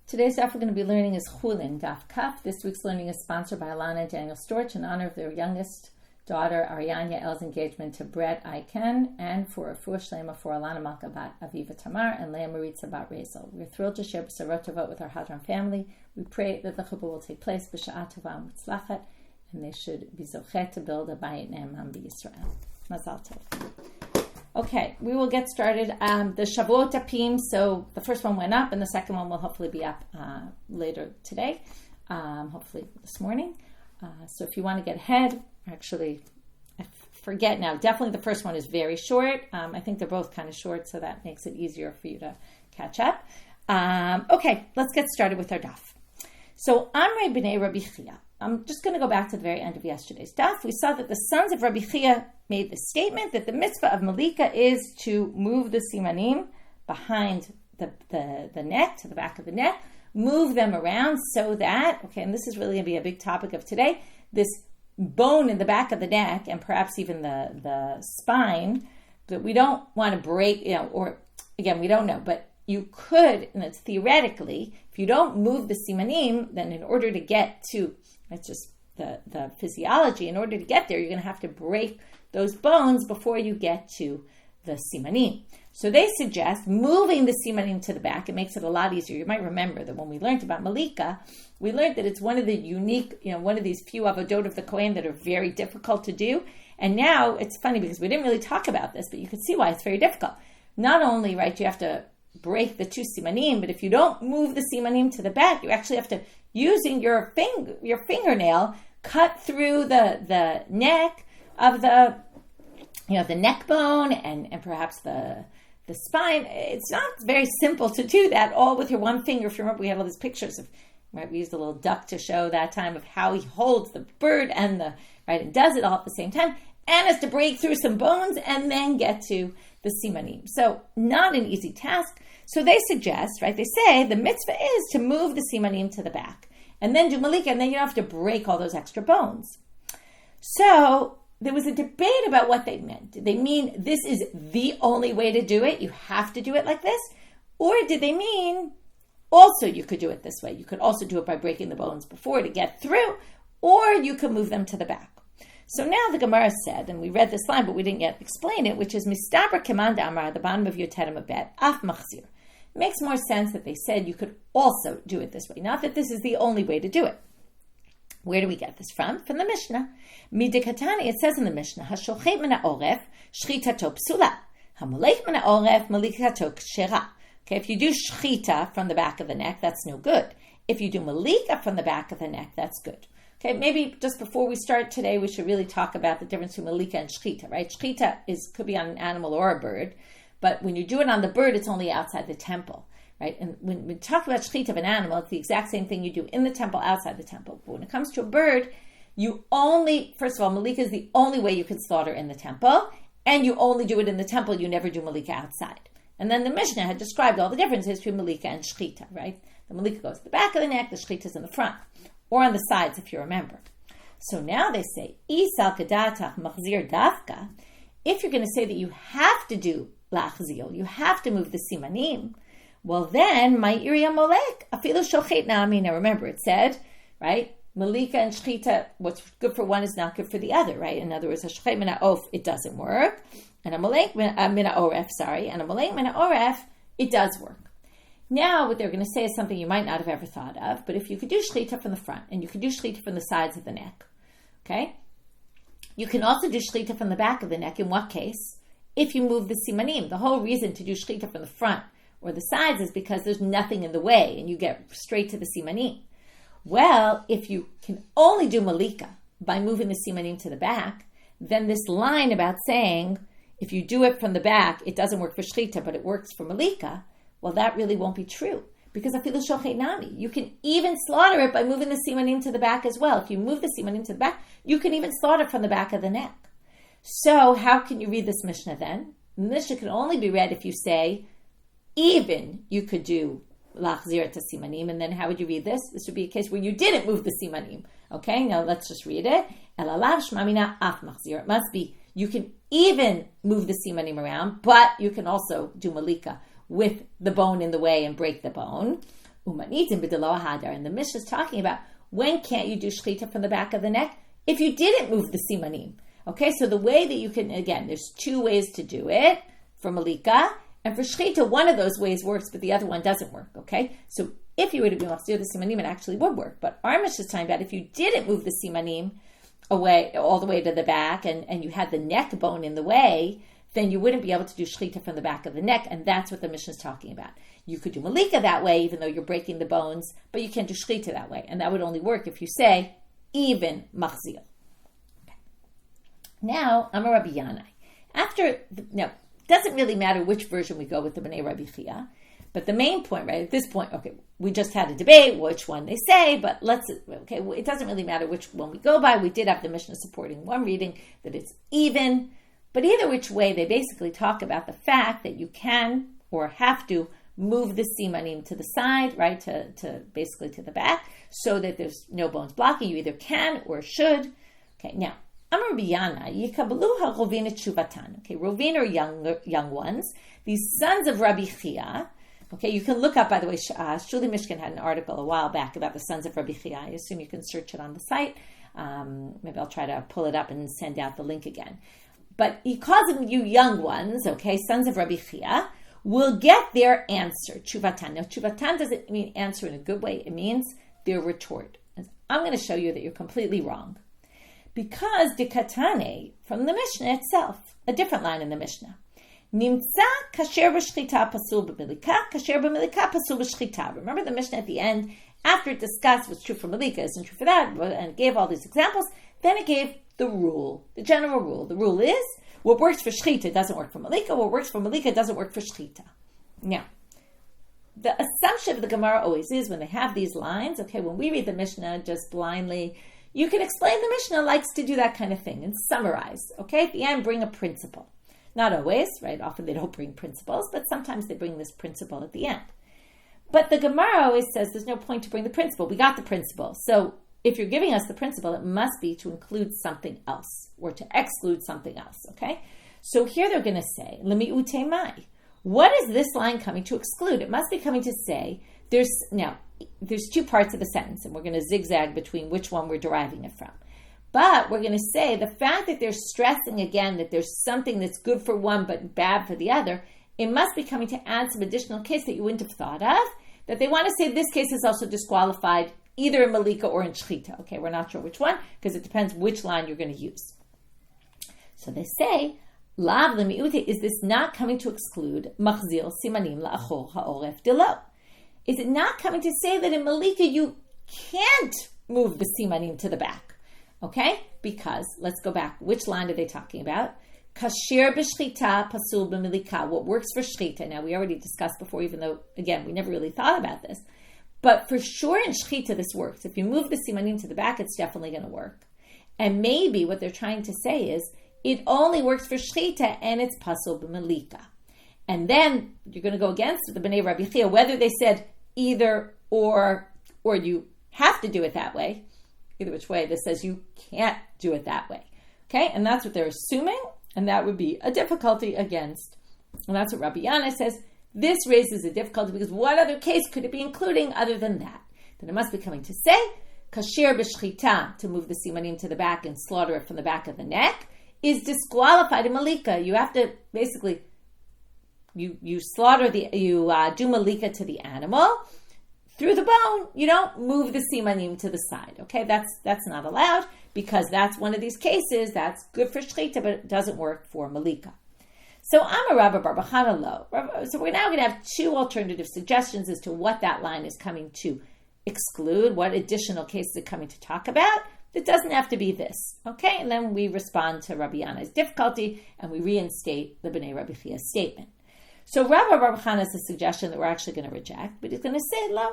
Today's daf we're going to be learning is Chullin, daf kaf. This week's learning is sponsored by Alana and Daniel Storch in honor of their youngest daughter, Ariane Yael's engagement to Brett Aiken, and for a refuah shlema for Alana Malka bat Aviva Tamar and Leah Maritza bat Rezel. We're thrilled to share b'sarot tovot with our Hadron family. We pray that the chuppah will take place b'sha'at tova u'mutzlachat, and they should be zochet to build a bayit ne'eman b'Yisrael. Mazal tov. Okay, we will get started. The Shavuot Apim, so the first one went up and the second one will hopefully be up later today, hopefully this morning. So if you want to get ahead, actually, I forget now, definitely the first one is very short. I think they're both kind of short, so that makes it easier for you to catch up. Okay, let's get started with our daf. So, Amrei b'nei Rabbi Chiya. I'm just going to go back to the very end of yesterday's daf. We saw that the sons of Rabbi Chiya made the statement that the mitzvah of melika is to move the simanim behind the neck, to the back of the neck, move them around so that, okay, and this is really going to be a big topic of today, this bone in the back of the neck and perhaps even the spine, that we don't want to break, or again, we don't know, but you could, and it's theoretically, if you don't move the simanim, then in order to get to, it's just the physiology, in order to get there, you're going to have to break those bones before you get to the simanim. So they suggest moving the simanim to the back. It makes it a lot easier. You might remember that when we learned about melika, we learned that it's one of the unique, one of these few avodot of the kohen that are very difficult to do. And now it's funny because we didn't really talk about this, but you can see why it's very difficult. Not only, right, you have to break the two simanim, but if you don't move the simanim to the back, you actually have to, using your fingernail, cut through the neck of the neck bone and perhaps the spine. It's not very simple to do that all with your one finger. If you remember, we had all these pictures of, right, we used a little duck to show that time of how he holds the bird and and does it all at the same time, and has to break through some bones and then get to the simanim. So not an easy task. So they suggest, right, they say the mitzvah is to move the simanim to the back and then do melika, and then you don't have to break all those extra bones. So there was a debate about what they meant. Did they mean this is the only way to do it? You have to do it like this? Or did they mean also you could do it this way? You could also do it by breaking the bones before to get through, or you could move them to the back. So now the Gemara said, and we read this line, but we didn't yet explain it, which is Mistabra Keman Amar at the bottom of your Terem Bet, Af Machzir. It makes more sense that they said you could also do it this way, not that this is the only way to do it. Where do we get this from? From the Mishna. Midikatani, it says in the Mishna, Hashochet min ha'oref, shchitato psula. Hamolech min ha'oref, melikato kshera. Okay, if you do shechita from the back of the neck, that's no good. If you do melika from the back of the neck, that's good. Okay, maybe just before we start today, we should really talk about the difference between melika and shechita, right? Shechita could be on an animal or a bird, but when you do it on the bird, it's only outside the temple, right? And when we talk about shechita of an animal, it's the exact same thing you do in the temple, outside the temple. But when it comes to a bird, you only, first of all, melika is the only way you can slaughter in the temple, and you only do it in the temple, you never do melika outside. And then the Mishnah had described all the differences between melika and shechita, right? The melika goes to the back of the neck, the shechita is in the front, or on the sides, if you remember. So now they say, Isal kadatach machzir dafka, if you're going to say that you have to do lachzil, you have to move the simanim, well then, my iriya molek, afilu shochet na'ami. Now remember, it said, right, melika and shechita, what's good for one is not good for the other, right? In other words, a shochet min ha'of, it doesn't work, and a molek min ha'oref, and a molek min ha'oref, it does work. Now, what they're going to say is something you might not have ever thought of, but if you could do shechita from the front, and you could do shechita from the sides of the neck, okay? You can also do shechita from the back of the neck. In what case? If you move the simanim. The whole reason to do shechita from the front or the sides is because there's nothing in the way, and you get straight to the simanim. Well, if you can only do melika by moving the simanim to the back, then this line about saying, if you do it from the back, it doesn't work for shechita, but it works for melika, well, that really won't be true, because afilu shochet nami, you can even slaughter it by moving the simanim to the back as well. If you move the simanim to the back, you can even slaughter from the back of the neck. So how can you read this Mishnah then? The Mishnah can only be read if you say, even you could do lachzir to simanim, and then how would you read this? This would be a case where you didn't move the simanim. Okay, now let's just read it. Elalav shmamina af machzir. It must be, you can even move the simanim around, but you can also do melika with the bone in the way and break the bone. Umanitim b'delo hadar. And the Mishnah is talking about when can't you do shechita from the back of the neck? If you didn't move the simanim. Okay, so the way that you can, again, there's two ways to do it. For melika and for shechita, one of those ways works, but the other one doesn't work. Okay, so if you were to be machzir the simanim, it actually would work. But our Mishnah is talking about if you didn't move the simanim away all the way to the back and you had the neck bone in the way, then you wouldn't be able to do shechita from the back of the neck, and that's what the Mishnah is talking about. You could do melika that way, even though you're breaking the bones, but you can't do shechita that way, and that would only work if you say even machzir. Okay. Now, I'm a Rabbi Yannai. Now, doesn't really matter which version we go with the Bnei Rabbi Chiya, but the main point, right, at this point, okay, we just had a debate which one they say, but it doesn't really matter which one we go by. We did have the Mishnah supporting one reading that it's even, but either which way, they basically talk about the fact that you can or have to move the simanim to the side, right, to basically to the back, so that there's no bones blocking. You either can or should. Okay, now, Amar Rabbi Yannai, Yikabaluha Rovin et Shuvatan. Okay, Rovin are young ones. These sons of Rabbi Chiya. Okay, you can look up, by the way, Chullin Mishkan had an article a while back about the sons of Rabbi Chiya. I assume you can search it on the site. Maybe I'll try to pull it up and send out the link again. But he calls them you young ones, okay, sons of Rabbi Chiya, will get their answer, Chuvatan. Now, Chuvatan doesn't mean answer in a good way. It means their retort. And I'm going to show you that you're completely wrong. Because Dikatane, from the Mishnah itself, a different line in the Mishnah, Nimtza kasher b'shchita pasul b'melika, kasher b'melika pasul b'shchita. Remember the Mishnah at the end, after it discussed what's true for melika isn't true for that, and it gave all these examples, then it gave the rule, the general rule. The rule is, what works for shechita doesn't work for melika, what works for melika doesn't work for shechita. Now, the assumption of the Gemara always is, when they have these lines, okay, when we read the Mishnah just blindly, you can explain the Mishnah likes to do that kind of thing and summarize, okay? At the end, bring a principle. Not always, right? Often they don't bring principles, but sometimes they bring this principle at the end. But the Gemara always says there's no point to bring the principle. We got the principle. So if you're giving us the principle, it must be to include something else or to exclude something else, okay? So here they're going to say, Lemi'ute mai. What is this line coming to exclude? It must be coming to say, there's two parts of the sentence, and we're going to zigzag between which one we're deriving it from. But we're going to say the fact that they're stressing again that there's something that's good for one but bad for the other, it must be coming to add some additional case that you wouldn't have thought of, that they want to say this case is also disqualified either in melika or in shechita. Okay, we're not sure which one, because it depends which line you're going to use. So they say, Lav lemi'ute, is this not coming to exclude machzil simanim la'achor ha'oref delo? Is it not coming to say that in melika you can't move the simanim to the back? Okay, because let's go back. Which line are they talking about? Kasher b'shchita pasul b'melika. What works for shechita? Now we already discussed before, even though again we never really thought about this. But for sure in shechita this works. If you move the simanim to the back, it's definitely going to work. And maybe what they're trying to say is it only works for shechita and it's pasul b'melika. And then you're going to go against the Bnei Rabbi Chiya, whether they said either or you have to do it that way. Either which way, this says you can't do it that way. Okay, and that's what they're assuming, and that would be a difficulty against. And that's what Rabbi Yannai says. This raises a difficulty because what other case could it be including other than that? Then it must be coming to say, kasher b'shchita, to move the simanim to the back and slaughter it from the back of the neck, is disqualified in melika. You have to basically, you do melika to the animal. Through the bone, you don't move the simanim to the side. Okay, that's not allowed because that's one of these cases that's good for shechita, but it doesn't work for melika. So I'm a Rabbi Barbachana lo. So we're now going to have two alternative suggestions as to what that line is coming to exclude, what additional cases it's coming to talk about. It doesn't have to be this. Okay, and then we respond to Rabbi Yannai's difficulty and we reinstate the Bnei Rabbi Chiya's statement. So Rabbi Barbachana is a suggestion that we're actually going to reject, but he's going to say, lo,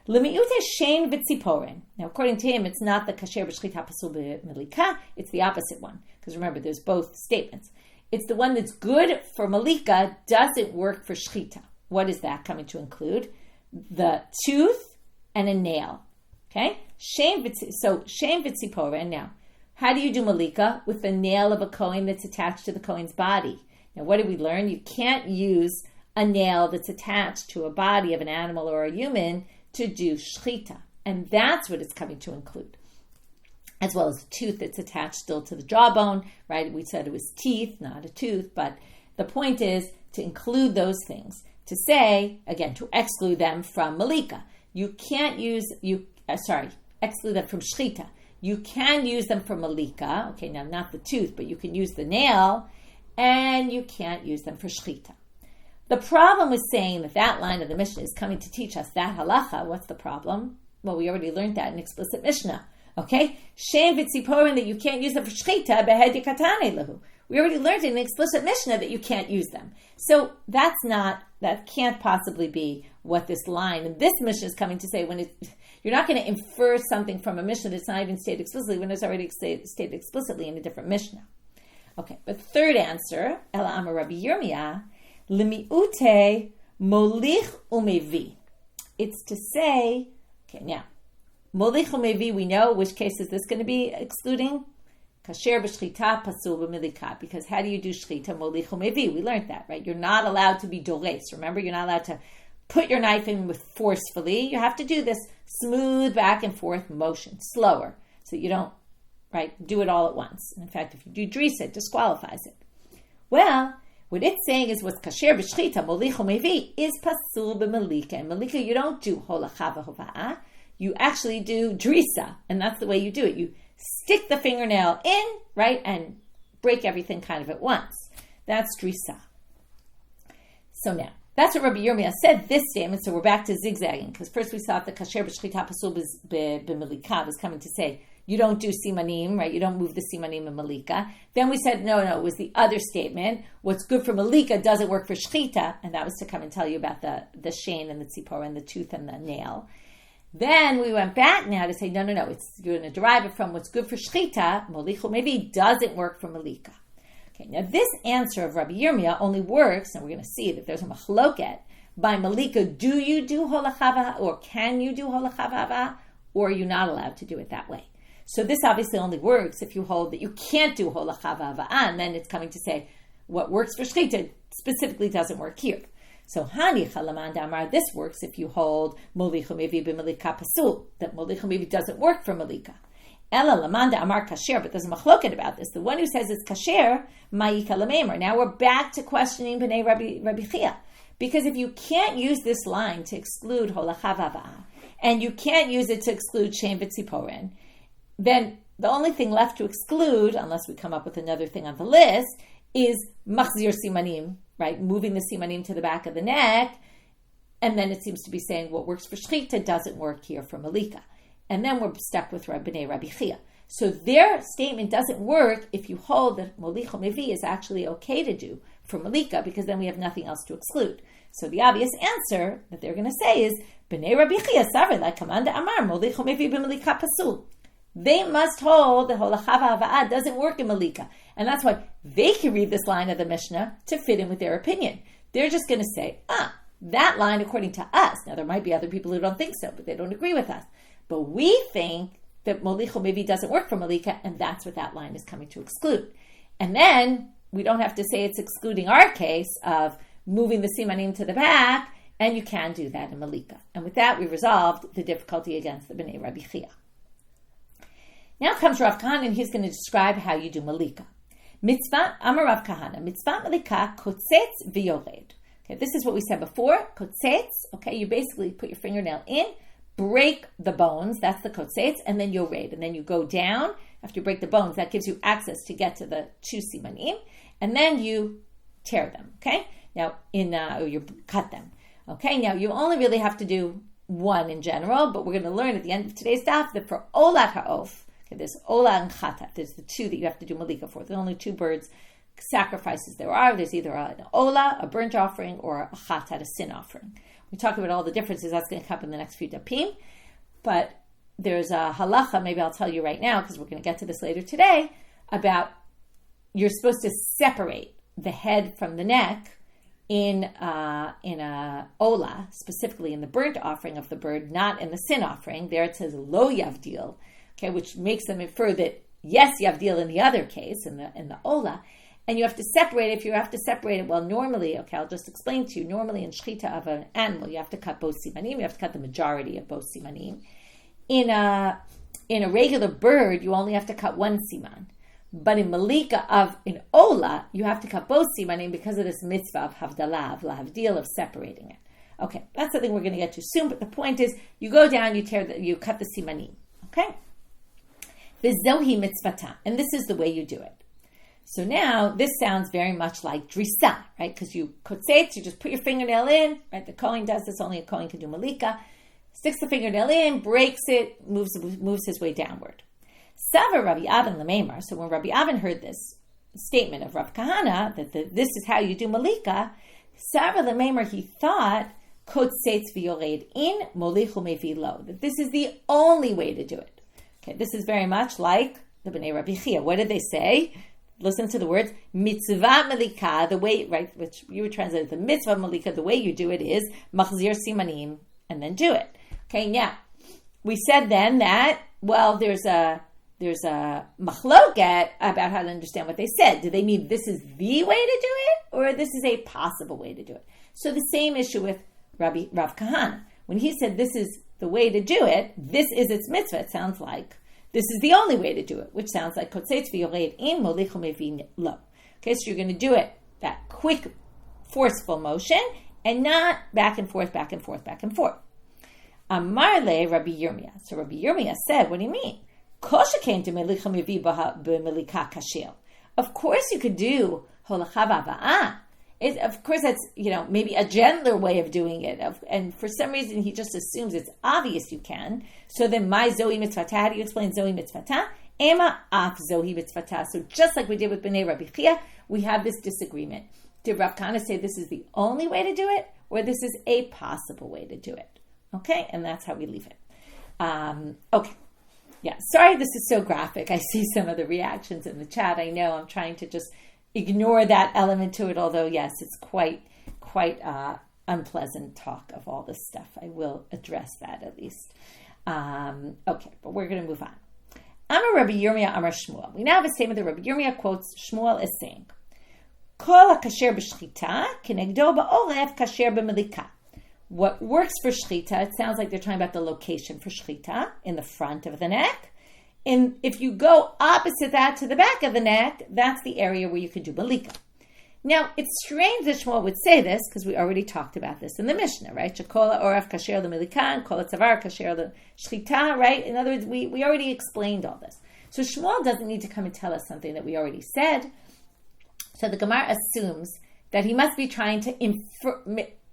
lemi'ute shein v'tziporen. Now, according to him, it's not the kasher b'shchita pasul b'melika, it's the opposite one. Because remember, there's both statements. It's the one that's good for melika, doesn't work for shechita. What is that coming to include? The tooth and a nail. Okay? So, shein v'tziporen. Now, how do you do melika? With the nail of a kohen that's attached to the kohen's body. Now, what did we learn? You can't use a nail that's attached to a body of an animal or a human to do shechita. And that's what it's coming to include, as well as a tooth that's attached still to the jawbone, right? We said it was teeth, not a tooth, but the point is to include those things, to say, again, to exclude them from melika. You can't exclude them from shechita. You can use them for melika, okay, now not the tooth, but you can use the nail, and you can't use them for shechita. The problem with saying that line of the Mishnah is coming to teach us that halacha, what's the problem? Well, we already learned that in explicit Mishnah. Okay? Shem v'tziporin, that you can't use them for shechita, behed yikatane lehu. We already learned in the explicit Mishnah that you can't use them. So that can't possibly be what this line, and this Mishnah is coming to say you're not going to infer something from a Mishnah that's not even stated explicitly when it's already stated explicitly in a different Mishnah. Okay, but third answer, Ela Amar Rabbi Yirmiyah, limiute molich umevi. It's to say, okay, now, molich umevi, we know which case is this going to be excluding? Kasher b'shchita pasul b'melika. Because how do you do shchita? Molich umevi. We learned that, right? You're not allowed to be dores. Remember, you're not allowed to put your knife in with forcefully. You have to do this smooth back and forth motion, slower, so that you don't, right, do it all at once. And in fact, if you do drisa, it disqualifies it. Well, what it's saying is what's kasher b'shchita, molich umevi, is pasul b'melika. And melika, you don't do holacha v'hova'ah. You actually do drisa, and that's the way you do it. You stick the fingernail in, right, and break everything kind of at once. That's drisa. So now, that's what Rabbi Yirmiyah said, this statement, so we're back to zigzagging, because first we saw that kasher b'shchita pasul b'melika was coming to say, you don't do simanim, right, you don't move the simanim in melika. Then we said, no, it was the other statement, what's good for melika doesn't work for shechita, and that was to come and tell you about the shane and the tzipor and the tooth and the nail. Then we went back now to say, no, you're going to derive it from what's good for shechita, molich umevi, doesn't work for melika. Okay, now this answer of Rabbi Yirmiyah only works, and we're going to see that there's a machloket, by melika, do you do holacha, or can you do holacha, or are you not allowed to do it that way? So this obviously only works if you hold that you can't do holacha, and then it's coming to say what works for shechita specifically doesn't work here. So hani chalaman damar, this works if you hold molich umevi b'melika pasul, that molich umevi doesn't work for melika. Ela lamanda amar kasher, but there's a machloket about this. The one who says it's kasher, ma'ika lamemer. Now we're back to questioning b'nei Rabbi Chiya, because if you can't use this line to exclude holacha v'avah, and you can't use it to exclude shem v'tziporin, then the only thing left to exclude, unless we come up with another thing on the list, is machzir simanim, right? Moving the simanim to the back of the neck. And then it seems to be saying what works for shechita doesn't work here for melika. And then we're stuck with Rabbi Chiya. So their statement doesn't work if you hold that molich umevi is actually okay to do for melika, because then we have nothing else to exclude. So the obvious answer that they're going to say is, B'nei Rabbi Chiya saver like Kamanda Amar, molich umevi b'melika pasul. They must hold that holacha v'hava'ah doesn't work in melika. And that's why they can read this line of the Mishnah to fit in with their opinion. They're just going to say, that line according to us. Now there might be other people who don't think so, but they don't agree with us. But we think that molich umevi doesn't work for melika, and that's what that line is coming to exclude. And then we don't have to say it's excluding our case of moving the simanim to the back, and you can do that in melika. And with that, we resolved the difficulty against the B'nai Rabbi Chiya. Now comes Rav Kahana, and he's going to describe how you do melika. Mitzvah, Amar Rav Kahana, mitzvah melika kotzetz v'yored. Okay, this is what we said before. Kotzetz, okay, you basically put your fingernail in, break the bones, that's the kotzetz, and then yored, and then you go down. After you break the bones, that gives you access to get to the two simanim, and then you tear them, okay? Now, or you cut them. Okay, now you only really have to do one in general, but we're going to learn at the end of today's daf that for olat ha'of, okay, there's ola and chatat, there's the two that you have to do melika for. There's only two birds sacrifices there are. There's either an ola, a burnt offering, or a chatat, a sin offering. We talk about all the differences. That's going to come in the next few dapim. But there's a holacha, maybe I'll tell you right now, because we're going to get to this later today, about you're supposed to separate the head from the neck in a ola, specifically in the burnt offering of the bird, not in the sin offering. There it says lo yavdil, okay, which makes them infer that yes, yavdil in the other case, in the ola. and you have to separate it. If you have to separate it, well, normally, okay, I'll just explain to you. Normally in shechita of an animal, you have to cut both simanim. You have to cut the majority of both simanim. In a regular bird, you only have to cut one siman. But in melika of an ola, you have to cut both simanim because of this mitzvah of havdalah, of lahavdil, of separating it. Okay, that's something we're going to get to soon. But the point is, you go down, you cut the simanim. Okay, v'zohi mitzvata, and this is the way you do it. So now, this sounds very much like drisa, right? Because you kotzetz, you just put your fingernail in, right? The kohen does this, only a kohen can do melika. Sticks the fingernail in, breaks it, moves his way downward. Sever Rabbi Avin Lamemar. So when Rabbi Avin heard this statement of Rav Kahana, that this is how you do melika, Sever Lamemar, he thought, kotzetz v'yored in, molichu mevi lo, that this is the only way to do it. Okay, this is very much like the Bnei Rabbi Chiya. What did they say? Listen to the words, mitzvah melika, the way, right, which you would translate the mitzvah melika, the way you do it is machzir simanim, and then do it. Okay, now, we said then that, well, there's a machloket about how to understand what they said. Do they mean this is the way to do it, or this is a possible way to do it? So the same issue with Rav Kahana. When he said this is the way to do it, this is its mitzvah, it sounds like this is the only way to do it, which sounds like kotzetz v'yored in molichu mevi lo. Okay, so you're going to do it that quick, forceful motion, and not back and forth, back and forth, back and forth. Amar le Rabbi Yirmiyah. So Rabbi Yirmiyah said, what do you mean? Kosha came to melicha mevi b'melika kashil. Of course you could do holacha v'ava'ah. Of course, that's, maybe a gentler way of doing it. And for some reason, he just assumes it's obvious you can. So then, my zohi mitzvata, how do you explain zohi mitzvata? Ema af zohi mitzvata. So just like we did with Bnei Rabbi Chiya, we have this disagreement. Did Rav Kahana say this is the only way to do it, or this is a possible way to do it? Okay, and that's how we leave it. Okay. Yeah, sorry this is so graphic. I see some of the reactions in the chat. I know I'm trying to just ignore that element to it, although yes, it's quite unpleasant talk of all this stuff. I will address that at least. Okay, but we're going to move on. Amar Rabbi Yirmiyah Amar Shmuel. We now have a statement that Rabbi Yirmiyah quotes Shmuel as saying, Kol ha-kasher b'shchita kenegdo ba'orev kasher b'melika. What works for shechita, it sounds like they're talking about the location for shechita in the front of the neck. And if you go opposite that to the back of the neck, that's the area where you can do melika. Now, it's strange that Shmuel would say this because we already talked about this in the Mishna, right? Shekola oraf kasher l'melika and kola tzavar kasher l'shchita, right? In other words, we already explained all this. So Shmuel doesn't need to come and tell us something that we already said. So the Gemara assumes that he must be trying to infer.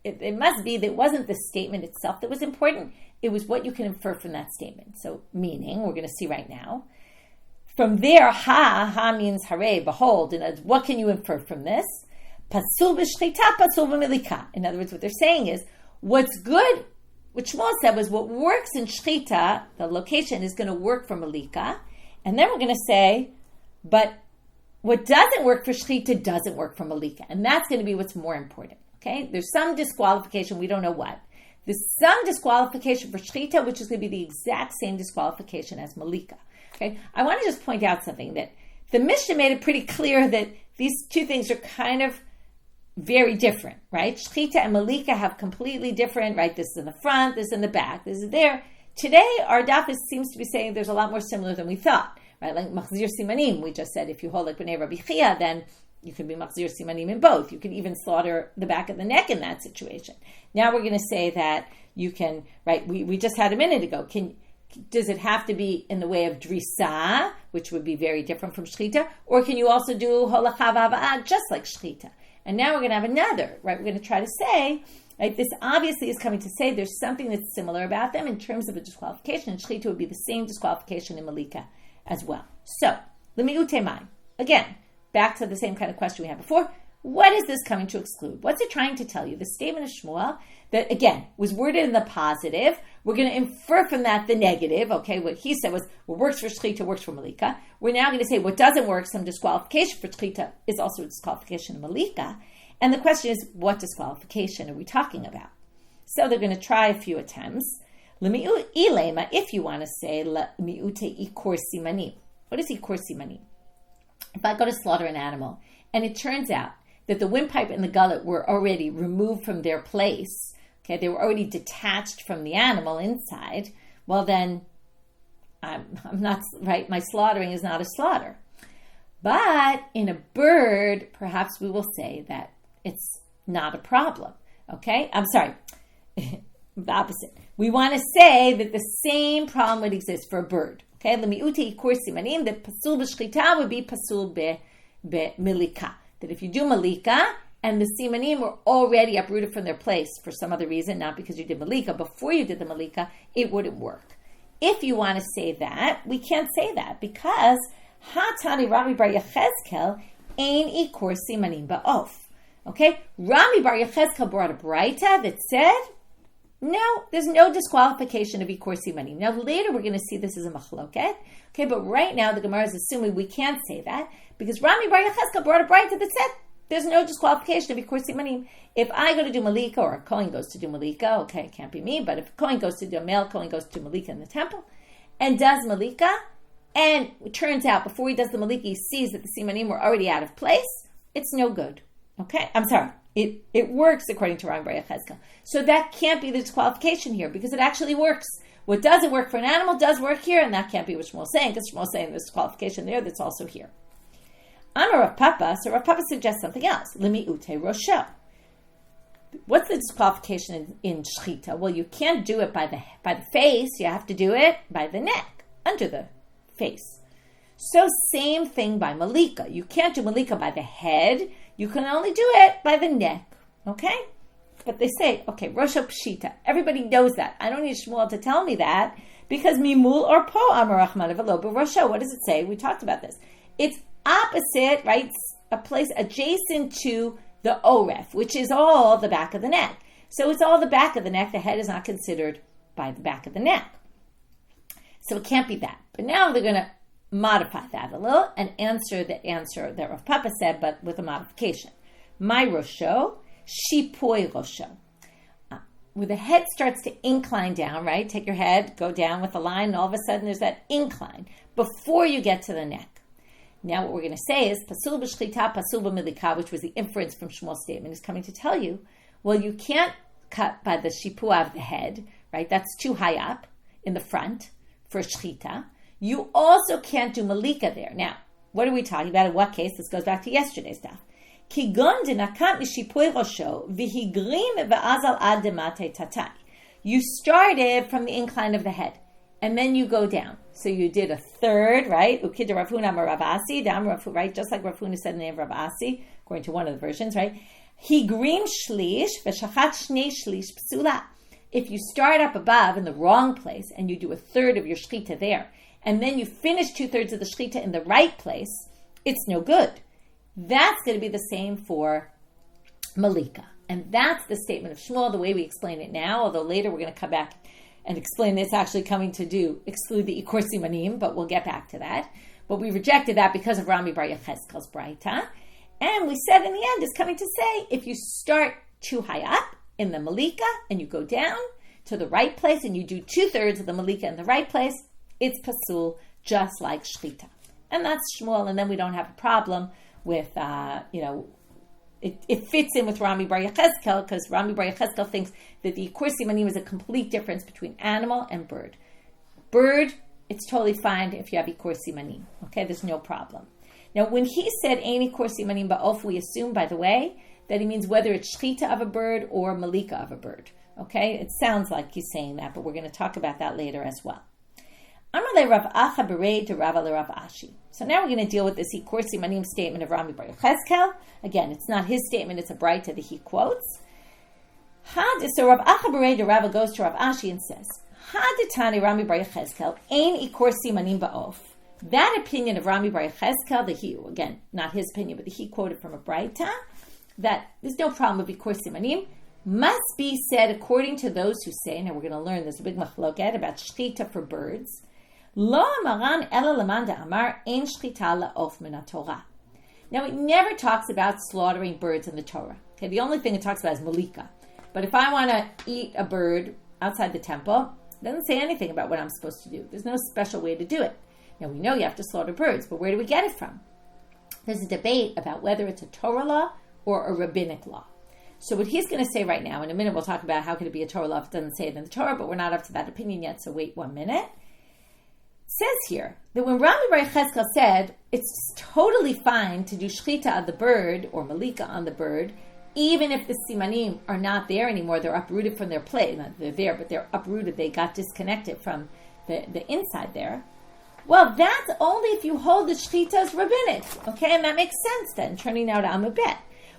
It must be that it wasn't the statement itself that was important. It was what you can infer from that statement. So, meaning, we're going to see right now. From there, ha means hare, behold. And what can you infer from this? Pasul b'shchita, pasul b'melika. In other words, what they're saying is, what's good, what Shmuel said was what works in shechita, the location is going to work for melika. And then we're going to say, but what doesn't work for shechita doesn't work for melika. And that's going to be what's more important. Okay, there's some disqualification, we don't know what. There's some disqualification for shechita, which is going to be the exact same disqualification as melika. Okay, I want to just point out something, that the Mishna made it pretty clear that these two things are kind of very different, right? Shechita and melika have completely different, right? This is in the front, this is in the back, this is there. Today, our daf seems to be saying there's a lot more similar than we thought, right? Like machzir simanim, we just said if you hold like Bnei Rabbi Chiya, then you can be machzir simanim in both. You can even slaughter the back of the neck in that situation. Now we're going to say that you can, right, we just had a minute ago, does it have to be in the way of drisa, which would be very different from shechita, or can you also do holacha v'ava'ah just like shechita? And now we're going to have another, right, we're going to try to say, right, this obviously is coming to say there's something that's similar about them in terms of a disqualification, and shechita would be the same disqualification in melika as well. So, l'mi'utei mai, again, back to the same kind of question we had before. What is this coming to exclude? What's it trying to tell you? The statement of Shmuel that, again, was worded in the positive. We're going to infer from that the negative. Okay, what he said was what works for shechita works for melika. We're now going to say what doesn't work, some disqualification for shechita is also a disqualification in melika. And the question is, what disqualification are we talking about? So they're going to try a few attempts. L'mi'ut ilema, if you want to say l'mi'ute ikor simanim. What is ikor simanim? If I go to slaughter an animal and it turns out that the windpipe and the gullet were already removed from their place, okay, they were already detached from the animal inside, well then, I'm not, right, my slaughtering is not a slaughter. But in a bird, perhaps we will say that it's not a problem, okay? I'm sorry, the opposite. We want to say that the same problem would exist for a bird, okay? L'mi'ute ikur simanim, that pasul b'shechita would be pasul melika. That if you do melika, and the simanim were already uprooted from their place for some other reason, not because you did melika, before you did the melika, it wouldn't work. If you want to say that, we can't say that, because Hatani Rabbi Bar Yechezkel ein ikur simanim ba'of. Okay? Rabbi Bar Yechezkel brought a braita that said, no, there's no disqualification of ikur simanim. Now later we're going to see this as a machloket. Okay, but right now the Gemara is assuming we can't say that, because Rabbi Bar Yechezkel brought a braita that said, there's no disqualification of ikur simanim. If I go to do melika, or a kohen goes to do melika, okay, it can't be me, but if a kohen goes to do, a male kohen goes to do melika in the temple, and does melika, and it turns out before he does the melika, he sees that the simanim were already out of place, it's no good. Okay? I'm sorry. It works according to Rabbi Bar Yechezkel. So that can't be the disqualification here, because it actually works. What doesn't work for an animal does work here, and that can't be what Shmuel's saying, because Shmuel's saying there's disqualification there that's also here. Amar Rav Papa, so Rav Papa suggests something else. Limi ute rosho. What's the disqualification in shechita? Well, you can't do it by the face. You have to do it by the neck, under the face. So same thing by melika. You can't do melika by the head. You can only do it by the neck. Okay? But they say, okay, rosho pshita. Everybody knows that. I don't need Shmuel to tell me that, because mimul or po amar rachman v'lo b'rosho. What does it say? We talked about this. It's opposite, right? A place adjacent to the oref, which is all the back of the neck. So it's all the back of the neck. The head is not considered by the back of the neck. So it can't be that. But now they're going to modify that a little and answer the answer that Rav Papa said, but with a modification. My rosho, shipoi rosho. Where the head starts to incline down, right? Take your head, go down with a line, and all of a sudden there's that incline before you get to the neck. Now what we're going to say is, pasul b'shechita, pasul b'melika, which was the inference from Shmuel's statement, is coming to tell you, well, you can't cut by the shipua of the head, right? That's too high up in the front for shechita. You also can't do melika there. Now, what are we talking about? In what case? This goes back to yesterday's stuff. Kigon dinakant mishipui rosho v'higrim ve'azal ad demate tatai. You started from the incline of the head, and then you go down. So you did a third, right? Ukid Rav Huna Rav Asi, down Rav, right? Just like Rav Huna said in the name of Rav Asi, according to one of the versions, right? Higrim shlish v'shachat shnei shlish psula. If you start up above in the wrong place and you do a third of your shechita there, and then you finish 2/3 of the shechita in the right place, it's no good. That's going to be the same for melika. And that's the statement of Shmuel, the way we explain it now, although later we're going to come back and explain it's actually coming to exclude the ikur simanim, but we'll get back to that. But we rejected that because of Rabbi Bar Yechezkel's braita. And we said in the end, it's coming to say, if you start too high up in the melika and you go down to the right place and you do 2/3 of the melika in the right place, it's pasul, just like shechita. And that's Shmuel, and then we don't have a problem with, it fits in with Rabbi Bar Yechezkel, because Rabbi Bar Yechezkel thinks that the ikur simanim is a complete difference between animal and bird. Bird, it's totally fine if you have ikur simanim. Okay, there's no problem. Now, when he said ein ikur simanim ba'of, we assume, by the way, that he means whether it's shechita of a bird or melika of a bird. Okay, it sounds like he's saying that, but we're going to talk about that later as well. So now we're going to deal with this ikur simanim statement of Rabbi Bar Yechezkel. Again, it's not his statement, it's a braita that he quotes. So Rav Acha Berei de Rava goes to Rav Ashi and says, Haditani Rabbi Bar Yechezkel ein ikur simanim ba'of. That opinion of Rabbi Bar Yechezkel, that he, again, not his opinion, but that he quoted from a braita, that there's no problem with ikur simanim, must be said according to those who say, now we're going to learn this big machloket about shechita for birds. Lo amaran ela lamanda amar ein shechita la'of min haTorah. Now it never talks about slaughtering birds in the Torah. Okay, the only thing it talks about is melika. But if I want to eat a bird outside the temple, it doesn't say anything about what I'm supposed to do. There's no special way to do it. Now we know you have to slaughter birds, but where do we get it from? There's a debate about whether it's a Torah law or a rabbinic law. So what he's going to say right now, in a minute we'll talk about how could it be a Torah law if it doesn't say it in the Torah, but we're not up to that opinion yet, so wait 1 minute. It says here that when Rabbi Chiya said it's totally fine to do shechita on the bird or melika on the bird, even if the simanim are not there anymore, they're uprooted from their place. They're there, but they're uprooted. They got disconnected from the inside there. Well, that's only if you hold the shechita as rabbinic, okay? And that makes sense then, turning now to Amabet.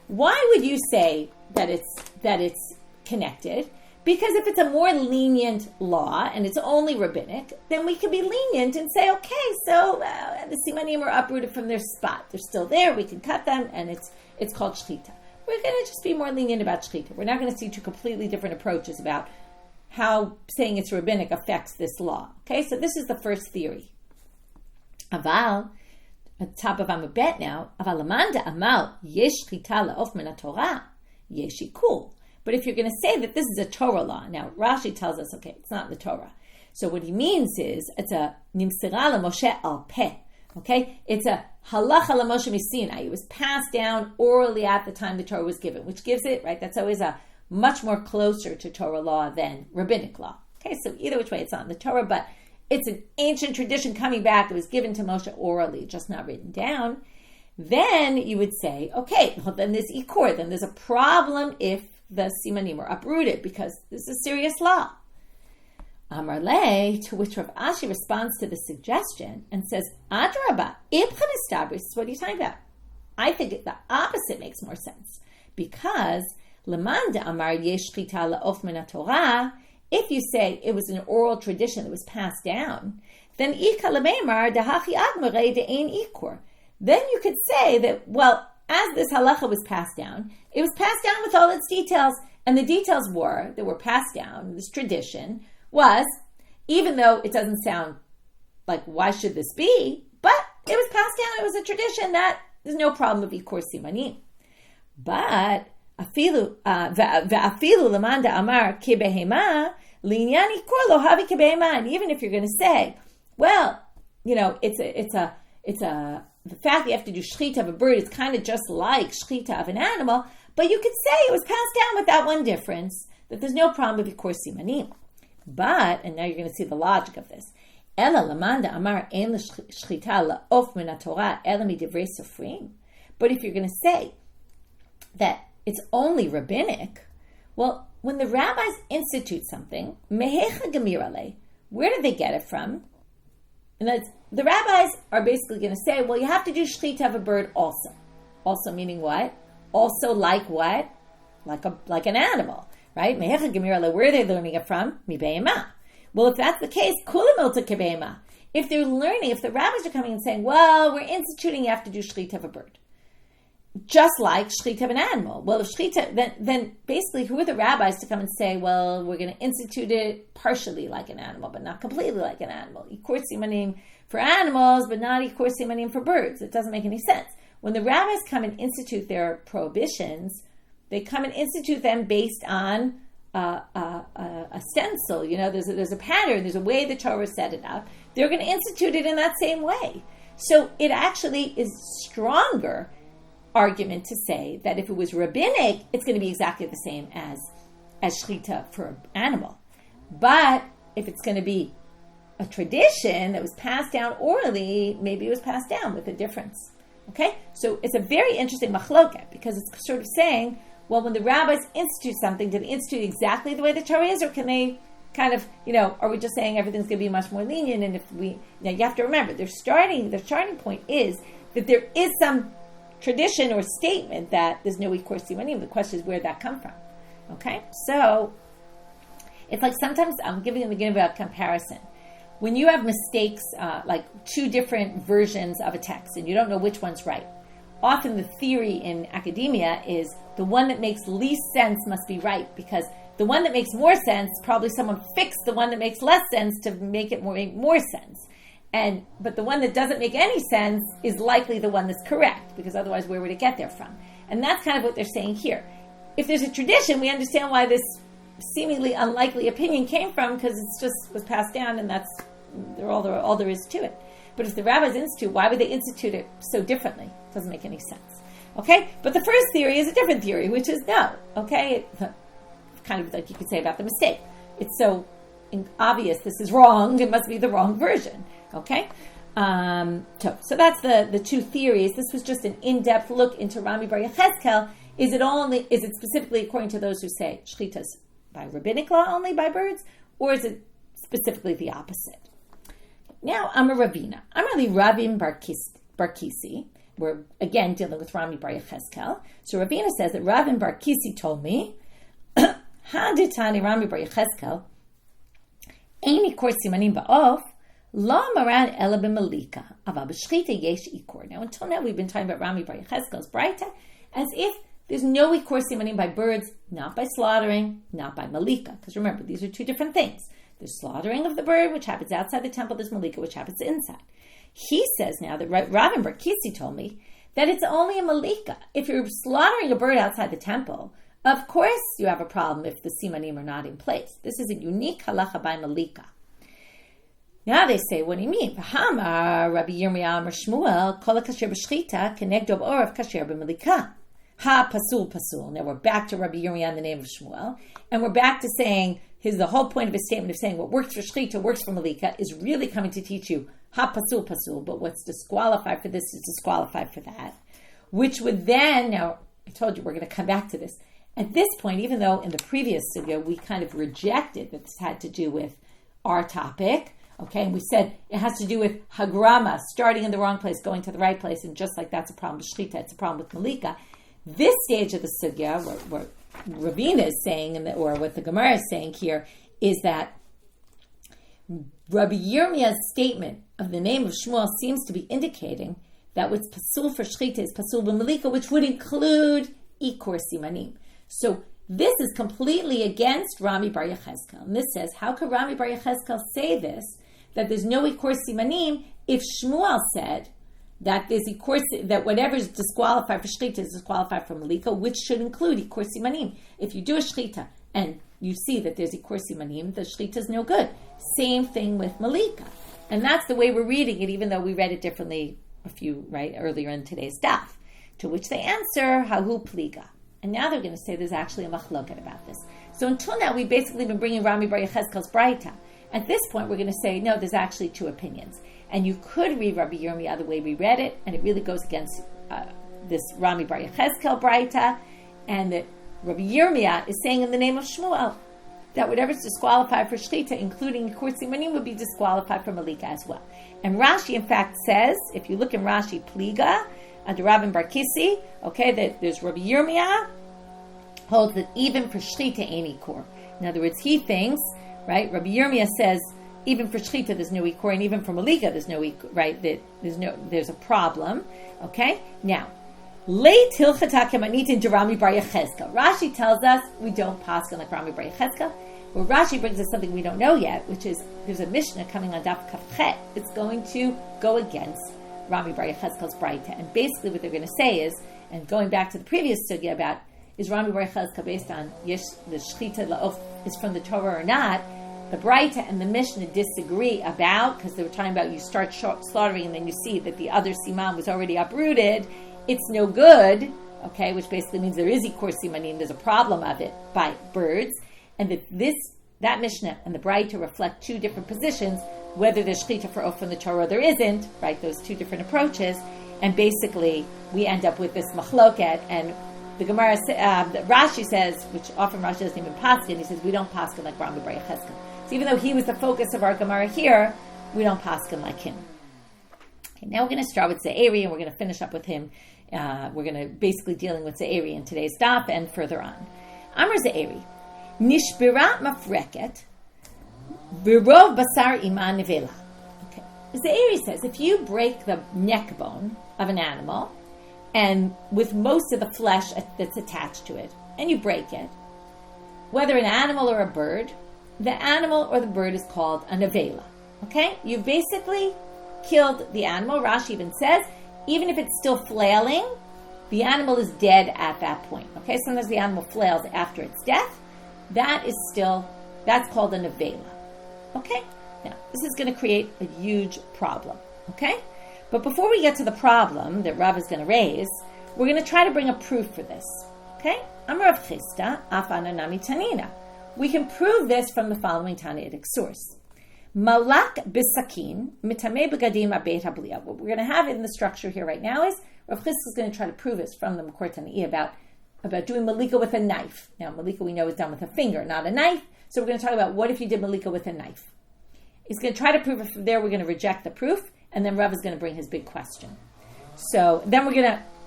Why would you say that it's connected? Because if it's a more lenient law and it's only rabbinic, then we can be lenient and say, okay, so the simanim are uprooted from their spot. They're still there. We can cut them, and it's called shechita. We're going to just be more lenient about shechita. We're not going to see two completely different approaches about how saying it's rabbinic affects this law. Okay, so this is the first theory. Aval, at the top of Amabet now, Aval Amanda Amal Yesh Shechita La'of Min HaTorah Yesh Ikul. But if you're going to say that this is a Torah law, now Rashi tells us, okay, it's not in the Torah. So what he means is it's a Nimsera LaMoshe Al Peh. Okay, it's a holacha LaMoshe Misinai. It was passed down orally at the time the Torah was given, which gives it, right? That's always a much more closer to Torah law than rabbinic law. Okay, so either which way, it's not in the Torah, but it's an ancient tradition coming back. It was given to Moshe orally, just not written down. Then you would say, okay, well then there's ikur, then there's a problem if the simanim are uprooted because this is a serious law. Amar Le, to which Rav Ashi responds to the suggestion and says, Adrabah, ibchan estabris, what are you talking about? I think the opposite makes more sense because Lemanda Amar Yesh Shechita La'of Min HaTorah, if you say it was an oral tradition that was passed down, then Ika Lememar Dahachi Admare De'ein Ikur. Then you could say that, well, as this halacha was passed down, it was passed down with all its details, and the details that were passed down, this tradition, was, even though it doesn't sound like, why should this be? But it was passed down, it was a tradition that there's no problem of ikur simanim. But, afilu lamanda amar kebehema, linyan ikur lo havi kebehema, and even if you're going to say, well, you know, it's the fact that you have to do shechita of a bird is kind of just like shechita of an animal, but you could say it was passed down with that one difference, that there's no problem with ikur simanim. But, and now you're going to see the logic of this, Ela lamanda amar en l'shechita la'of min haTorah ela midivrei sofrim. But if you're going to say that it's only rabbinic, well, when the rabbis institute something, mehecha gemirale, where do they get it from? And that's, the rabbis are basically going to say, well, you have to do shechita of a bird also. Also meaning what? Also like what? Like an animal. Right? Where are they learning it from? Mibeima. Well, if that's the case, kulamilta kebeima. If they're learning, if the rabbis are coming and saying, well, we're instituting, you have to do shechita of a bird. Just like shechita of an animal. Well, if shechita, then basically who are the rabbis to come and say, well, we're going to institute it partially like an animal, but not completely like an animal. Ikur simanim for animals, but not ikur simanim for birds. It doesn't make any sense. When the rabbis come and institute their prohibitions, they come and institute them based on a stencil. You know, there's a pattern, there's a way the Torah set it up. They're going to institute it in that same way. So it actually is stronger argument to say that if it was rabbinic, it's going to be exactly the same as shechita for an animal. But if it's going to be a tradition that was passed down orally, maybe it was passed down with a difference. Okay? So it's a very interesting machloket because it's sort of saying, well, when the rabbis institute something, do they institute exactly the way the Torah is, or can they kind of, are we just saying everything's going to be much more lenient? And if you have to remember, their starting point is that there is some tradition or statement that there's no ikur simanim. The question is where did that come from? Okay, so it's like sometimes I'm giving a comparison. When you have mistakes, like two different versions of a text, and you don't know which one's right. Often the theory in academia is the one that makes least sense must be right, because the one that makes more sense, probably someone fixed the one that makes less sense to make it make more sense. But the one that doesn't make any sense is likely the one that's correct, because otherwise where would it get there from? And that's kind of what they're saying here. If there's a tradition, we understand why this seemingly unlikely opinion came from, because it's just was passed down and that's all there is to it. But if the rabbis institute, why would they institute it so differently? It doesn't make any sense. Okay? But the first theory is a different theory, which is no. Okay? Kind of like you could say about the mistake. It's so obvious this is wrong, it must be the wrong version. Okay? So that's the two theories. This was just an in-depth look into Rami Bar Yechezkel. Is it specifically according to those who say shechitas by rabbinic law only by birds, or is it specifically the opposite? Now, I'm a Ravina. I'm really Ravim Bar Kisi. We're again dealing with Rami Bar Yechezkel. So Ravina says that Ravim Bar Kisi told me, Haditani Rami Bar Yechezkel, Eini kor simanim ba'of, Lo maran ela b'melika, aval b'shechita yesh ikor. Now, until now, we've been talking about Rami Bar Yechezkel's Braita as if there's no ikor simanim by birds, not by slaughtering, not by melika. Because remember, these are two different things. There's slaughtering of the bird, which happens outside the temple. There's melika, which happens inside. He says now that Ravim Bar Kisi told me that it's only a melika. If you're slaughtering a bird outside the temple, of course you have a problem if the simanim are not in place. This is a unique holacha by melika. Now they say, what do you mean? V'hamar Rabbi Yirmiyah Amar Shmuel kol kasher b'shechita kenegdo b'orav kasher b'melika. Ha pasul. Now we're back to Rabbi Yirmiyah in the name of Shmuel, and we're back to saying the whole point of his statement of saying what works for shechita works for melika is really coming to teach you ha pasul, but what's disqualified for this is disqualified for that, which would then, now I told you we're going to come back to this. At this point, even though in the previous sugya we kind of rejected that this had to do with our topic, okay, and we said it has to do with hagrama, starting in the wrong place, going to the right place, and just like that's a problem with shechita, it's a problem with melika. This stage of the sugya, what Ravina is saying, or what the Gemara is saying here, is that Rabbi Yirmiyah's statement of the name of Shmuel seems to be indicating that what's pasul for shechita is pasul b'melika, which would include ikor simanim. So this is completely against Rami Bar Yechezkel. And this says, how could Rami Bar Yechezkel say this, that there's no ikor simanim, if Shmuel said that there's ikor, that whatever is disqualified for shechita is disqualified for melika, which should include ikor simanim. If you do a shechita and you see that there's ikor simanim, the shechita is no good. Same thing with melika. And that's the way we're reading it, even though we read it differently earlier in today's daf. To which they answer, hahu pliga. And now they're going to say there's actually a machloket about this. So until now, we've basically been bringing Rami Bar Yechezkel's Braita. At this point, we're going to say, no, there's actually two opinions. And you could read Rabbi Yirmiyah the way we read it, and it really goes against this Rami Bar Yechezkel Braita, and that Rabbi Yirmiyah is saying in the name of Shmuel that whatever's disqualified for shechita, including ikor simanim, would be disqualified for melika as well. And Rashi, in fact, says, if you look in Rashi, pliga, under Ravim Bar Kisi, okay, that there's Rabbi Yirmiyah holds that even for shechita ain't ikor. In other words, he thinks, right, Rabbi Yirmiyah says even for shechita there's no ikor, and even for melika there's no ikor, right? That there's a problem. Okay, now late hilchata kemanitin to Rami Bar Yechezkel. Rashi tells us we don't paskin like Rami Bar Yechezkel. Well, Rashi brings us something we don't know yet, which is there's a Mishna coming on Daf Kafchet. It's going to go against Rami Bar Yechezkel's Braita. And basically what they're going to say is, and going back to the previous sugya about, is Rami Bar Yechezkel based on the shechita la'of is from the Torah or not, the Braita and the Mishna disagree about, because they were talking about you start slaughtering and then you see that the other siman was already uprooted, it's no good, okay, which basically means there is ikor simanim, there's a problem of it by birds, and that Mishnah and the Braita reflect two different positions, whether there's shechita for off from the Torah or there isn't, right, those two different approaches, and basically we end up with this machloket, and the Gemara, Rashi says, which often Rashi doesn't even paskin, he says we don't paskin like Rami Bar Yechezkel. So even though he was the focus of our Gemara here, we don't paskin like him. Okay, now we're going to start with Ze'eri, and we're going to finish up with him. We're going to basically dealing with Ze'eri in today's daf and further on. Amar Ze'eri, Nishbirat mafreket, Birov basar iman nevela. Okay. Ze'eri says, if you break the neck bone of an animal, and with most of the flesh that's attached to it, and you break it, whether an animal or a bird, the animal or the bird is called a nevela. Okay? You basically killed the animal. Rashi even says, even if it's still flailing, the animal is dead at that point. Okay? Sometimes the animal flails after its death. That's called a nevela. Okay? Now, this is going to create a huge problem. Okay? But before we get to the problem that Rav is going to raise, we're going to try to bring a proof for this. Okay? Amar Rav Chisda, afana nami tanina. We can prove this from the following Tanaitic source. Malak bisakin mitame begadim abeit habliya. What we're going to have in the structure here right now is Rav Chisda is going to try to prove this from the Makor Tanai about doing melika with a knife. Now, melika we know is done with a finger, not a knife. So we're going to talk about what if you did melika with a knife. He's going to try to prove it from there. We're going to reject the proof, and then Rav is going to bring his big question. So then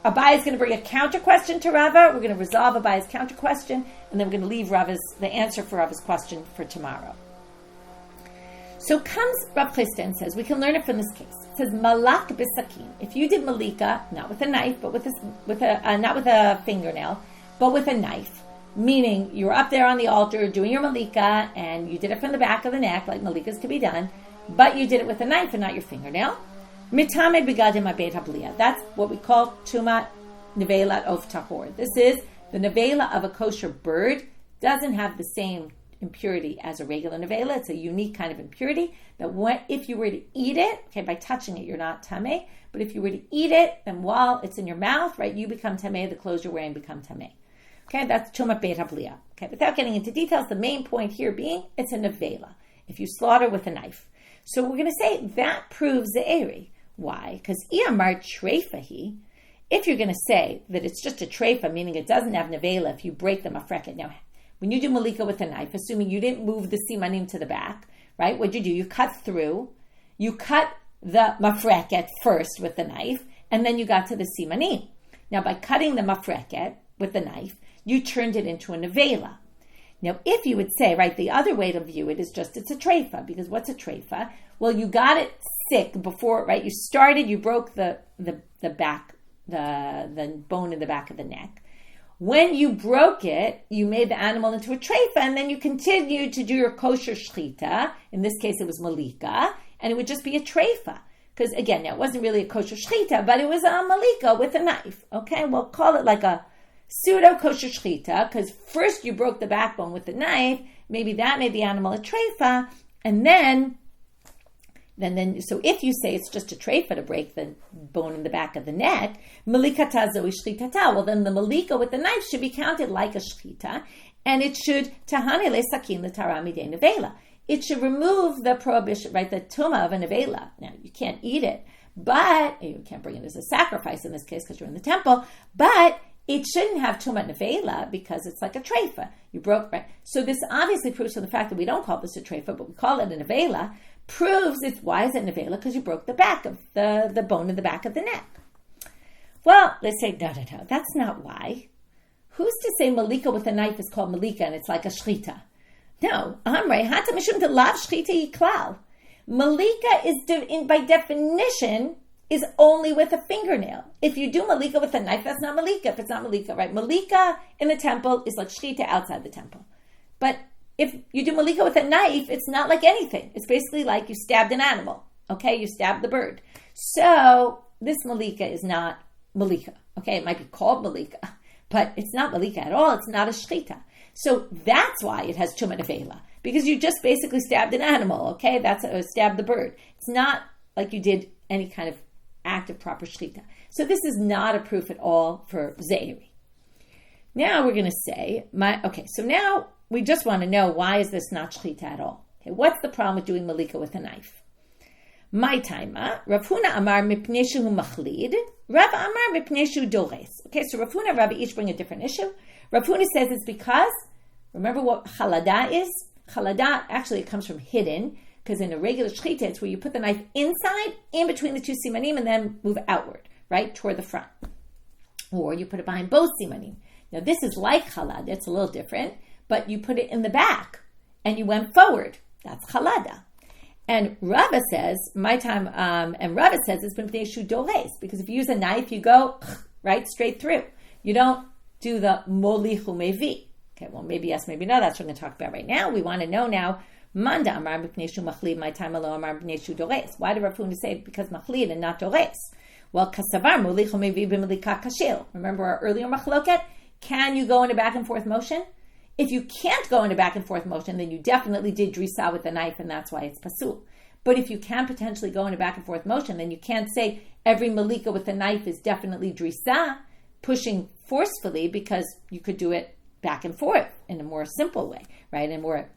Abai is going to bring a counter question to Rava. We're going to resolve Abai's counter question, and then we're going to leave the answer for Rava's question for tomorrow. So comes Rav Chisda and says, we can learn it from this case. It says, malak bisakin. If you did melika, not with a knife, but not with a fingernail, but with a knife, meaning you were up there on the altar doing your melika, and you did it from the back of the neck, like melikas can be done, but you did it with a knife and not your fingernail. Mitame begadim abeit habliya. That's what we call tumat nevelat of tahor. This is the nevela of a kosher bird. Doesn't have the same impurity as a regular nevela. It's a unique kind of impurity that if you were to eat it, okay, by touching it, you're not tameh. But if you were to eat it, then while it's in your mouth, right, you become tameh. The clothes you're wearing become tameh. Okay, that's tumat beit habliya. Okay, without getting into details, the main point here being it's a nevela. If you slaughter with a knife, so we're going to say that proves the eri. Why? Because iyamar treifa. If you're going to say that it's just a treifa, meaning it doesn't have nevela, if you break the mafreket. Now, when you do melika with a knife, assuming you didn't move the simanim to the back, right? What'd you do? You cut through. You cut the mafreket first with the knife, and then you got to the simanim. Now, by cutting the mafreket with the knife, you turned it into a nevela. Now, if you would say, right, the other way to view it is just it's a treifa, because what's a treifa? Well, you got it sick before, right? You broke the back, the bone in the back of the neck. When you broke it, you made the animal into a treifa, and then you continued to do your kosher shechita. In this case, it was melika, and it would just be a treifa. Because again, now it wasn't really a kosher shechita, but it was a melika with a knife. Okay, we'll call it like a pseudo kosher shechita, because first you broke the backbone with the knife. Maybe that made the animal a treifa, and then so if you say it's just a treifa to break the bone in the back of the neck, melikata zoi shechitata, well then the melika with the knife should be counted like a shechita, and it should tahane le sakin l'tara midei nevela. It should remove the prohibition, right, the tuma of a nevela. Now you can't eat it, but you can't bring it as a sacrifice in this case because you're in the temple, but it shouldn't have tumat nevela because it's like a treifa. You broke, right? So this obviously proves from the fact that we don't call this a treifa, but we call it a nevela, proves why is it nevela? Because you broke the back of the bone in the back of the neck. Well, let's say, no, that's not why. Who's to say melika with a knife is called melika and it's like a shechita? No, Amrei, hata mishum de lav shechita yiklal. Melika is, by definition, is only with a fingernail. If you do melika with a knife, that's not melika. If it's not melika, right? Melika in the temple is like shechita outside the temple. But if you do melika with a knife, it's not like anything. It's basically like you stabbed an animal. Okay, you stabbed the bird. So this melika is not melika. Okay, it might be called melika, but it's not melika at all. It's not a shechita. So that's why it has tumat nevela, because you just basically stabbed an animal. Okay, that's stabbed the bird. It's not like you did any kind of act of proper shechita. So this is not a proof at all for zeiri. Now we're going to say, so now we just want to know, why is this not shechita at all? Okay, what's the problem with doing melika with a knife? My taima, Rav Huna amar mipnei shehu machlid, Rav amar mipnei shehu dores. Okay, so Rav Huna and Rabbi each bring a different issue. Rav Huna says it's because, remember what chalada is? Chalada, actually it comes from hidden, because in a regular shechita, it's where you put the knife inside, in between the two simanim, and then move outward, right, toward the front. Or you put it behind both simanim. Now this is like chalada, it's a little different, but you put it in the back, and you went forward. That's chalada. And Rava says, Rava says it's b'nei shu dores, because if you use a knife, you go, right, straight through. You don't do the molichu mevi. Okay, well, maybe yes, maybe no, that's what we're going to talk about right now. We want to know now, Manda amar mipnei shu machlid, my time alo amar mipnei shu dores. Why did Rav Huna say because machlid and not dores? Well, kasavar molichu mevi b'melika kashil. Remember our earlier machloket? Can you go in a back and forth motion? If you can't go in a back and forth motion, then you definitely did drisa with the knife, and that's why it's pasul. But if you can potentially go in a back and forth motion, then you can't say every melika with a knife is definitely drisa, pushing forcefully, because you could do it back and forth in a more simple way, right? In a more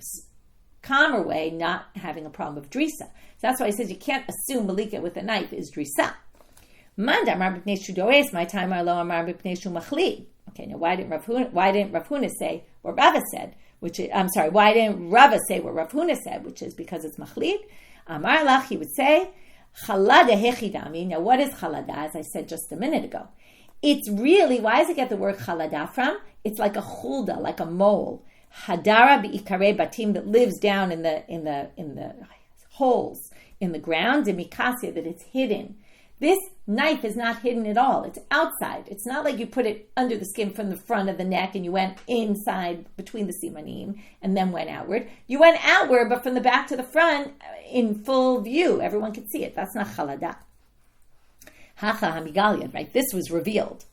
calmer way, not having a problem of drisa. So that's why he says you can't assume melika with a knife is drisa. My time are low. Okay, now why didn't Rav Huna say what Rava said? Why didn't Rava say what Rav Huna said? Which is because it's machlid. Amar lach, he would say chalada hechidami. Now what is chalada? As I said just a minute ago, it's really, why does it get the word chalada from? It's like a chulda, like a mole. Hadara bi'ikare batim, that lives down in the holes in the ground. And mikasya, that it's hidden. This knife is not hidden at all. It's outside. It's not like you put it under the skin from the front of the neck and you went inside between the simanim and then went outward. You went outward, but from the back to the front in full view. Everyone could see it. That's not chalada. Hacha hamigalia, right? This was revealed.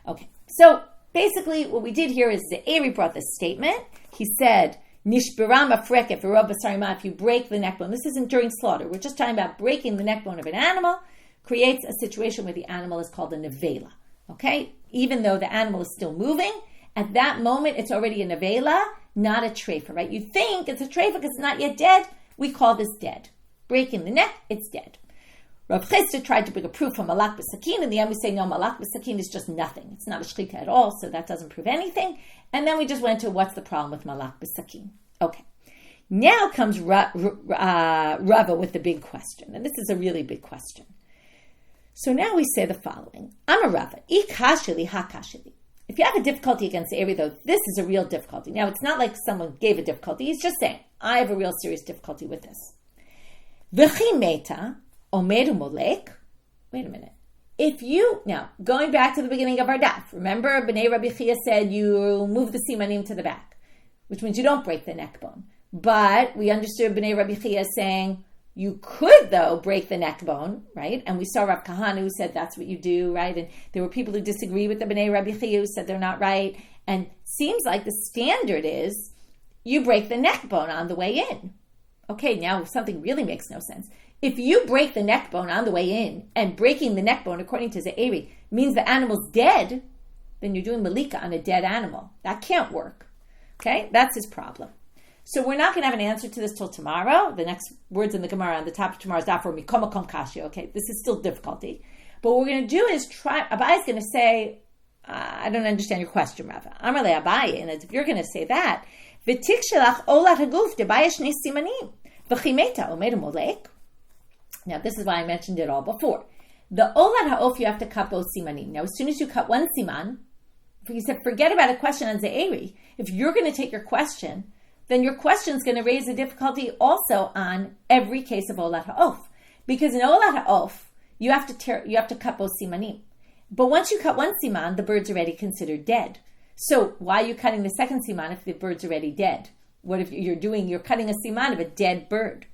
Okay, so basically what we did here is the Eri brought this statement. He said, Nishbirama freket v'rob basarima, if you break the neck bone. This isn't during slaughter. We're just talking about breaking the neck bone of an animal. Creates a situation where the animal is called a nevela. Okay? Even though the animal is still moving, at that moment it's already a nevela, not a treifa, right? You think it's a treifa because it's not yet dead. We call this dead. Breaking the neck, it's dead. Rav Chiya tried to bring a proof from malak b'sakin. In the end, we say no, malak b'sakin is just nothing. It's not a shechita at all, so that doesn't prove anything. And then we just went to what's the problem with malak b'sakin. Okay. Now comes Rava with the big question, and this is a really big question. So now we say the following. I'm a Rava. Ikashili hakashili. If you have a difficulty against Eri, though, this is a real difficulty. Now, it's not like someone gave a difficulty. He's just saying, I have a real serious difficulty with this. V'chi meta omedu molek. Wait a minute. Now, going back to the beginning of our daf, remember, B'nai Rabbi Chiya said you move the simanim to the back, which means you don't break the neck bone. But we understood B'nai Rabbi Chiya saying, you could, though, break the neck bone, right? And we saw Rav Kahana who said that's what you do, right? And there were people who disagree with the B'nai Rabbi Chiya who said they're not right. And seems like the standard is you break the neck bone on the way in. Okay, now something really makes no sense. If you break the neck bone on the way in, and breaking the neck bone, according to Ze'eri, means the animal's dead, then you're doing melika on a dead animal. That can't work. Okay, that's his problem. So we're not going to have an answer to this till tomorrow. The next words in the Gemara on the top of tomorrow's daf are mikoma kom kashi. Okay, this is still difficulty. But what we're going to do is try. Abai is going to say, I don't understand your question, Rava. Amarle Abai, and if you're going to say that, v'tik shelach olat haguf debayah shnei simanim v'chimeta omedu molek. Now this is why I mentioned it all before. The olat ha'of, you have to cut both simanim. Now as soon as you cut one siman, he said forget about a question on Ze'eri. If you're going to take your question, then your question is going to raise a difficulty also on every case of olat ha'of. Because in olat ha'of, you have to cut both simanim. But once you cut one siman, the bird's already considered dead. So why are you cutting the second siman if the bird's already dead? What if you're cutting a siman of a dead bird?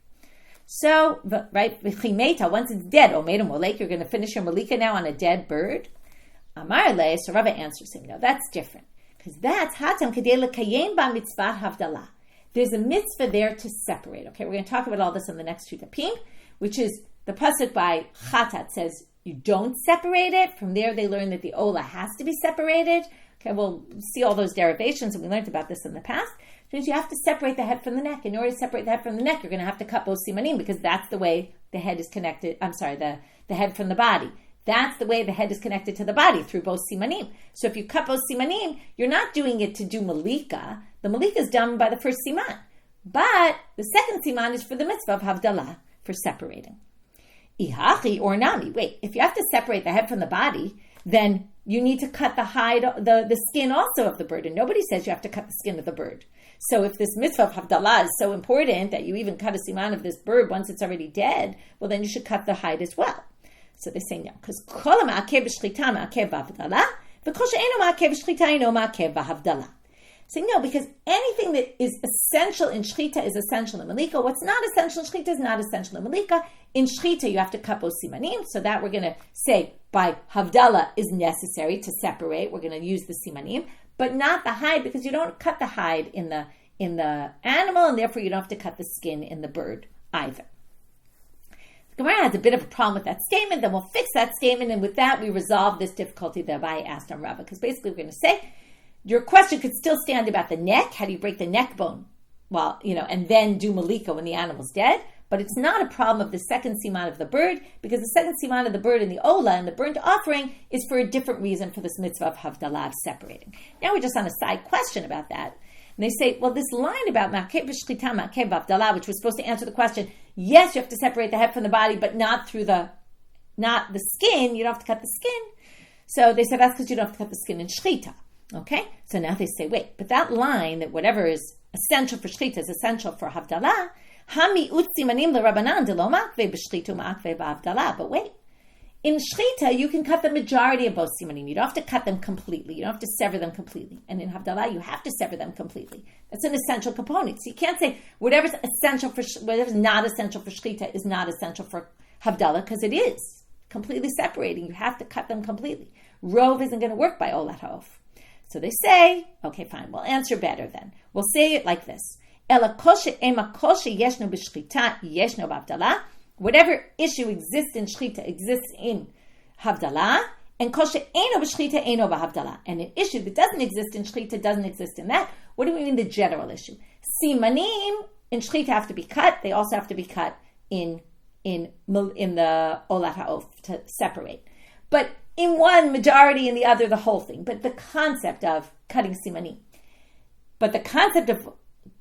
So, right, once it's dead, omedu molek, you're going to finish your melika now on a dead bird. Amar le, so Rava answers him, no, that's different. Because that's hatam kedei lekayem ba mitzvah havdalah. There's a mitzvah there to separate. Okay, we're going to talk about all this in the next two dapim, which is the pasuk by Chatat says you don't separate it. From there, they learn that the ola has to be separated. Okay, we'll see all those derivations, and we learned about this in the past. Which means you have to separate the head from the neck. In order to separate the head from the neck, you're going to have to cut both simanim because that's the way the head is connected. The head from the body. That's the way the head is connected to the body, through both simanim. So if you cut both simanim, you're not doing it to do melika. The melika is done by the first siman. But the second siman is for the mitzvah of havdalah, for separating. Ihachi or nami. Wait, if you have to separate the head from the body, then you need to cut the hide, the skin also of the bird. And nobody says you have to cut the skin of the bird. So if this mitzvah of havdalah is so important that you even cut a siman of this bird once it's already dead, well then you should cut the hide as well. So they say no, because kol ma'akev b'shchita ma'akev b'havdalah, v'kol she'enu ma'akev b'shchita eno ma'akev b'havdalah. Say no, because anything that is essential in shechita is essential in melika. What's not essential in shechita is not essential in melika. In shechita, you have to cut both simanim. So that we're going to say by havdalah is necessary to separate. We're going to use the simanim, but not the hide, because you don't cut the hide in the animal, and therefore you don't have to cut the skin in the bird either. Gemara has a bit of a problem with that statement, then we'll fix that statement, and with that we resolve this difficulty that Abaye asked on Rava. Because basically we're going to say, your question could still stand about the neck. How do you break the neck bone? Well, and then do melika when the animal's dead. But it's not a problem of the second siman of the bird, because the second siman of the bird in the ola and the burnt offering is for a different reason, for this mitzvah of havdalah, of separating. Now we're just on a side question about that. And they say, well, this line about ma'akeh b'shchita, ma'akeh b'havdalah, which was supposed to answer the question, yes, you have to separate the head from the body, but not the skin. You don't have to cut the skin. So they said, that's because you don't have to cut the skin in shechita. Okay? So now they say, wait, but that line, that whatever is essential for shechita is essential for havdalah, but wait, in shechita you can cut the majority of both simanim. You don't have to cut them completely. You don't have to sever them completely. And in havdalah you have to sever them completely. That's an essential component. So you can't say whatever's not essential for shechita is not essential for havdalah, because it is completely separating. You have to cut them completely. Rov isn't going to work by olat ha'of. So they say, okay, fine, we'll answer better then. We'll say it like this. Whatever issue exists in shechita exists in havdalah, and and an issue that doesn't exist in shechita doesn't exist in that. What do we mean the general issue? Simanim in shechita have to be cut. They also have to be cut in the olat ha'of to separate. But in one, majority, in the other, the whole thing. But the concept of cutting simanim. But the concept of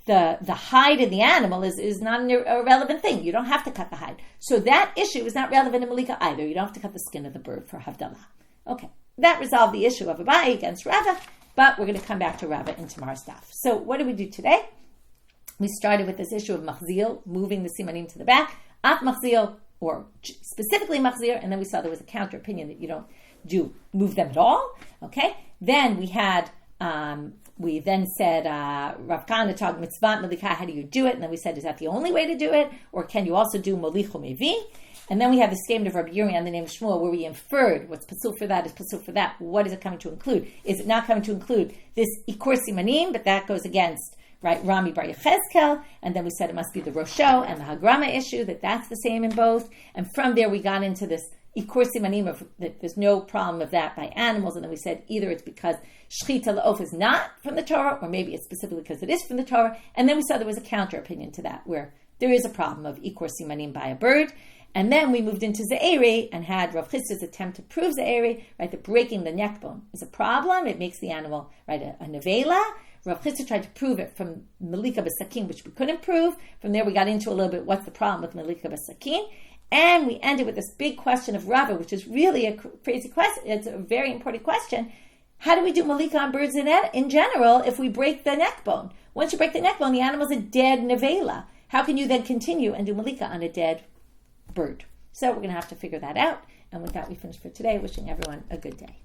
the hide of the animal is not a relevant thing. You don't have to cut the hide. So that issue is not relevant in melika either. You don't have to cut the skin of the bird for havdalah. Okay, that resolved the issue of Abaye against Rava, but we're going to come back to Rava in tomorrow's daf. So what did we do today? We started with this issue of machzil, moving the simanim to the back, af machzil, or specifically machzir, and then we saw there was a counter opinion that you don't move them at all. Okay, then we had we then said Rav Kana talked mitzvah melika, how do you do it? And then we said, is that the only way to do it, or can you also do molichu mevi? And then we have the statement of Rabbi Yannai on the name of Shmuel, where we inferred what's pasul for that is pasul for that. What is it coming to include? Is it not coming to include this ikur simanim? But that goes against Rami Bar Yechezkel, and then we said it must be the Rosho and the Hagrama issue, that's the same in both. And from there we got into this ikur simanim, that there's no problem of that by animals, and then we said either it's because shechita la'of is not from the Torah, or maybe it's specifically because it is from the Torah, and then we saw there was a counter opinion to that, where there is a problem of ikur simanim by a bird. And then we moved into Ze'eri and had Rav Chiya's attempt to prove Ze'eri, that breaking the neck bone is a problem. It makes the animal, a nevela. Rav Chiya tried to prove it from melika b'sakin, which we couldn't prove. From there we got into a little bit what's the problem with melika b'sakin. And we ended with this big question of Rava, which is really a crazy question. It's a very important question. How do we do melika on birds in general if we break the neck bone? Once you break the neck bone, the animal's a dead nevela. How can you then continue and do melika on a dead bird? So we're going to have to figure that out. And with that, we finish for today. Wishing everyone a good day.